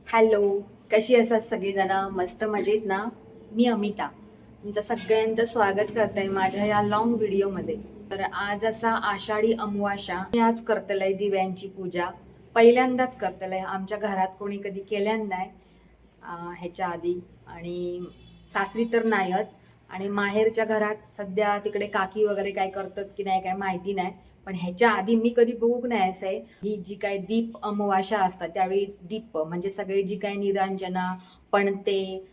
Hello, कशी असतात सगळीजण? मस्त मजेत ना? मी अमिता तुमचं सगळ्यांचं स्वागत करते माझ्या या लॉंग व्हिडिओमध्ये. तर आज असा आषाढी अमावास्या, मी आज करतलंय दिव्यांची पूजा. पहिल्यांदाच करतलंय, आमच्या घरात कोणी कधी केल्यान नाही ह्याच्या आधी. आणि सासरी तर नाहीच, आणि माहेरच्या घरात सध्या तिकडे काकी वगैरे काय करतात की नाही काय माहिती नाही. पण ह्याच्या आधी मी कधी बघूक नाही असं आहे. ही जी काय दीप अमावास्या असतात त्यावेळी दीप म्हणजे सगळे जी काय निरांजना, पणते,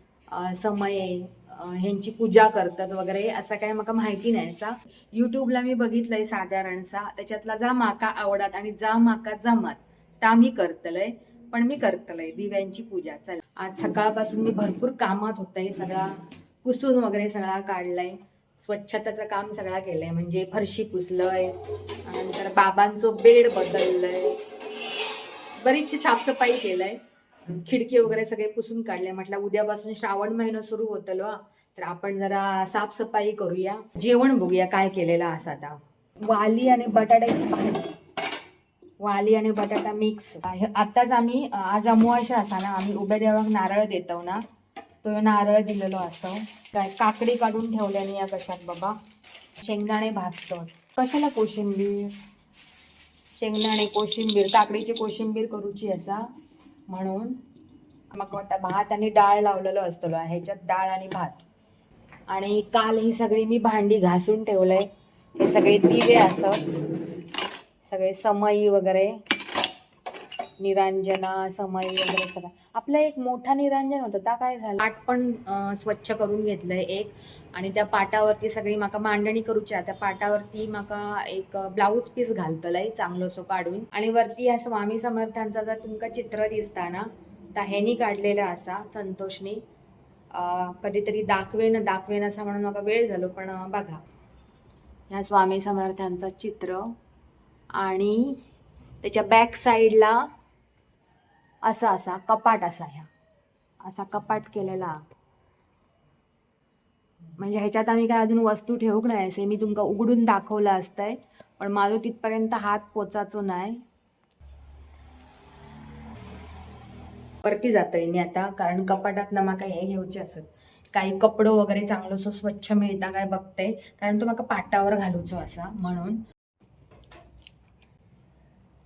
समये, ह्यांची पूजा करतात वगैरे असं काय मला माहिती नाही. असा युट्यूबला मी बघितलंय साधारणसा, त्याच्यातला जा माका आवडत आणि जा माका जमत ता मी करतलंय. पण मी करतलंय दिव्यांची पूजा. चला, आज सकाळपासून मी भरपूर कामात होतंय. सगळा पुसून वगैरे सगळा काढलाय, स्वच्छतेचं काम सगळं केलंय. म्हणजे फरशी पुसलंय, नंतर बाबांचं बेड बदललंय, बरीचशी साफसफाई केलंय. खिडकी वगैरे सगळे पुसून काढले. म्हटलं उद्यापासून श्रावण महिना सुरू होतलो, तर आपण जरा साफसफाई करूया. जेवण बघूया काय केलेलं असं. आता वाली आणि बटाट्याची भाजी, वाली आणि बटाटा मिक्स. आताच आम्ही आज अमावास्या असा ना, आम्ही उभ्या देवाक नारळ देतो ना, तो नारळ दिलेलो असतो. काय काकडी काढून ठेवल्याने या कशात बाबा. शेंगदाणे भाजतो. कशाला कोशिंबीर, शेंगदाणे कोशिंबीर, काकडीची कोशिंबीर करूची असा म्हणून. मग वाटतं भात आणि डाळ लावलेलो असतो ह्याच्यात, डाळ आणि भात. आणि काल ही सगळी मी भांडी घासून ठेवलंय. हे सगळे दिवे असत, सगळे समई वगैरे, निरांजना समई वगैरे सगळं. आपलं एक मोठा निरांजन होतं, त्या काय झालं, पाट पण स्वच्छ करून घेतलंय एक. आणि त्या पाटावरती सगळी माका मांडणी करूची. त्या पाटावरती माका एक ब्लाऊज पीस घालतलंय चांगलं सो काढून. आणि वरती या स्वामी समर्थांचा जर तुमका चित्र दिसता ना, तर ह्यानी काढलेलं असा संतोषनी. कधीतरी दाखवेन असं म्हणून मला वेळ झालो, पण बघा ह्या स्वामी समर्थांचं चित्र. आणि त्याच्या बॅक साईडला असा कपाट असा कपाट केलेला. म्हणजे ह्याच्यात आम्ही काय अजून वस्तू ठेवूक नाही असे. मी तुमका उघडून दाखवलं असतंय, पण माझं तिथपर्यंत हात पोचाचो नाही. वरती जातोय मी आता, कारण कपाटात ना माका हे घ्यायचे असत, काही कपडे वगैरे चांगलं स्वच्छ मिळता काय बघते, कारण तो माका पाटावर घालूचो असा म्हणून.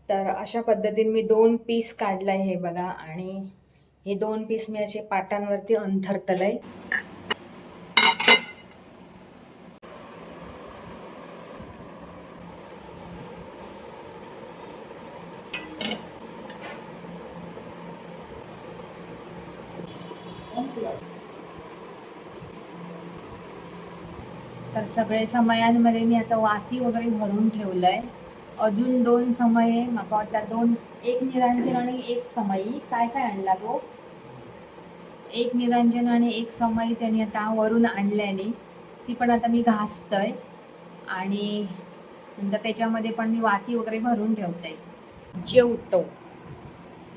तर अशा पद्धतीने मी 2 पीस काढलाय हे बघा. आणि हे 2 पीस मी असे पाटांवरती अंथरतलय. तर सगळे समयांमध्ये मी आता वाती वगैरे भरून ठेवलंय. अजून 2 समये माका वाटतं, एक निरांजन आणि एक समयी. काय काय आणला तो, एक निरांजन आणि एक समयी त्यांनी आता वरून आणल्याने, ती पण आता मी घासतय. आणि नंतर त्याच्यामध्ये पण मी वाती वगैरे भरून ठेवते. जेवतो.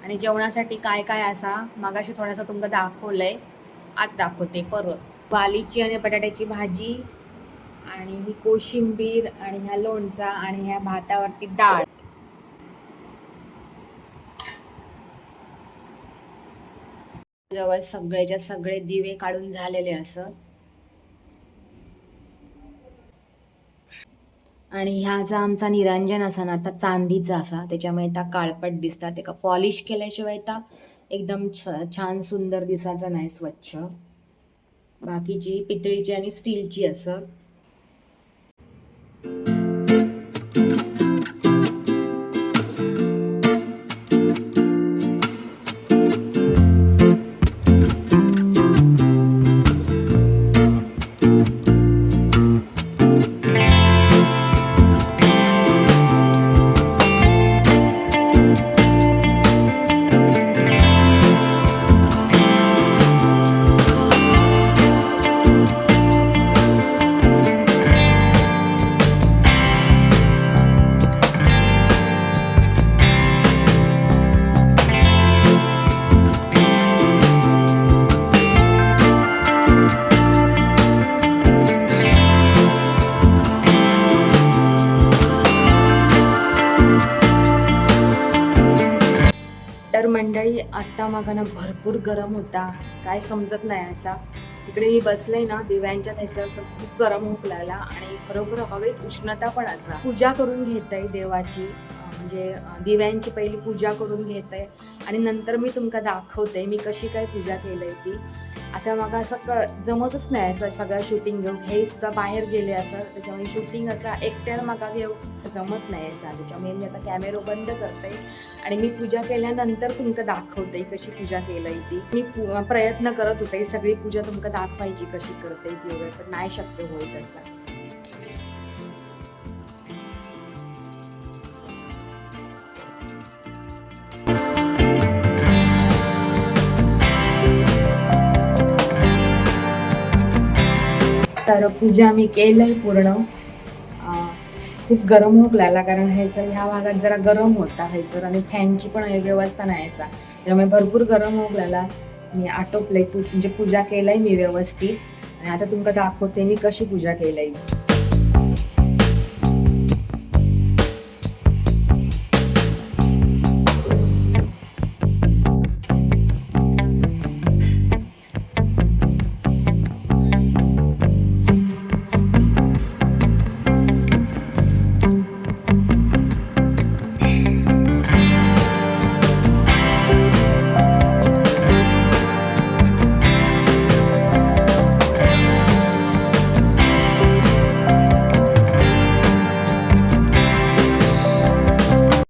आणि जेवणासाठी काय काय असा मगाशी थोडासा तुमका दाखवलंय, आज दाखवते परत. वालीची आणि बटाट्याची भाजी, आणि ही कोशिंबीर, आणि ह्या लोणचा, आणि ह्या भातावरती डाळ. जवळ सगळेच्या सगळे दिवे काढून झालेले असं. आणि ह्या जो आमचा निरांजन असा ना, आता चांदीचा असा, त्याच्यामुळे त्या काळपट दिसतात. एका पॉलिश केल्याशिवाय त्या एकदम छान सुंदर दिसायचा नाही, स्वच्छ. बाकीची पितळीची आणि स्टीलची असं. मंडळी आता मागाना भरपूर गरम होता, काय समजत नाही असा. तिकडे मी बसले ना दिव्यांच्या त्याच्यावर, तर खूप गरम होऊ लागला आणि खरोखर हवेत उष्णता पण असा. पूजा करून घेत आहे देवाची, म्हणजे दिव्यांची पहिली पूजा करून घेत आहे आणि नंतर मी तुमका दाखवते मी कशी काय पूजा केली ती. आता मग असं जमतच नाही असं सगळं शूटिंग घेऊन, हे सुद्धा बाहेर गेले असं, त्याच्यामुळे शूटिंग असं एकट्याला मागा घेऊ जमत नाही असं. त्याच्यामुळे मी आता कॅमेरा बंद करते आणि मी पूजा केल्यानंतर तुमका दाखवते कशी पूजा केली ती. मी प्रयत्न करत होते सगळी पूजा तुमका दाखवायची कशी करते ती वगैरे, तर नाही शक्य होईल तसं. तर पूजा मी केलंय पूर्ण. खूप गरम होऊ लागला कारण हैसर ह्या भागात जरा गरम होता हैसर, आणि फॅनची पण व्यवस्था नाही यायचा, त्यामुळे भरपूर गरम होऊ लागला. मी आटोपलंय म्हणजे पूजा केलंय मी व्यवस्थित आणि आता तुमका दाखवते मी कशी पूजा केलंय.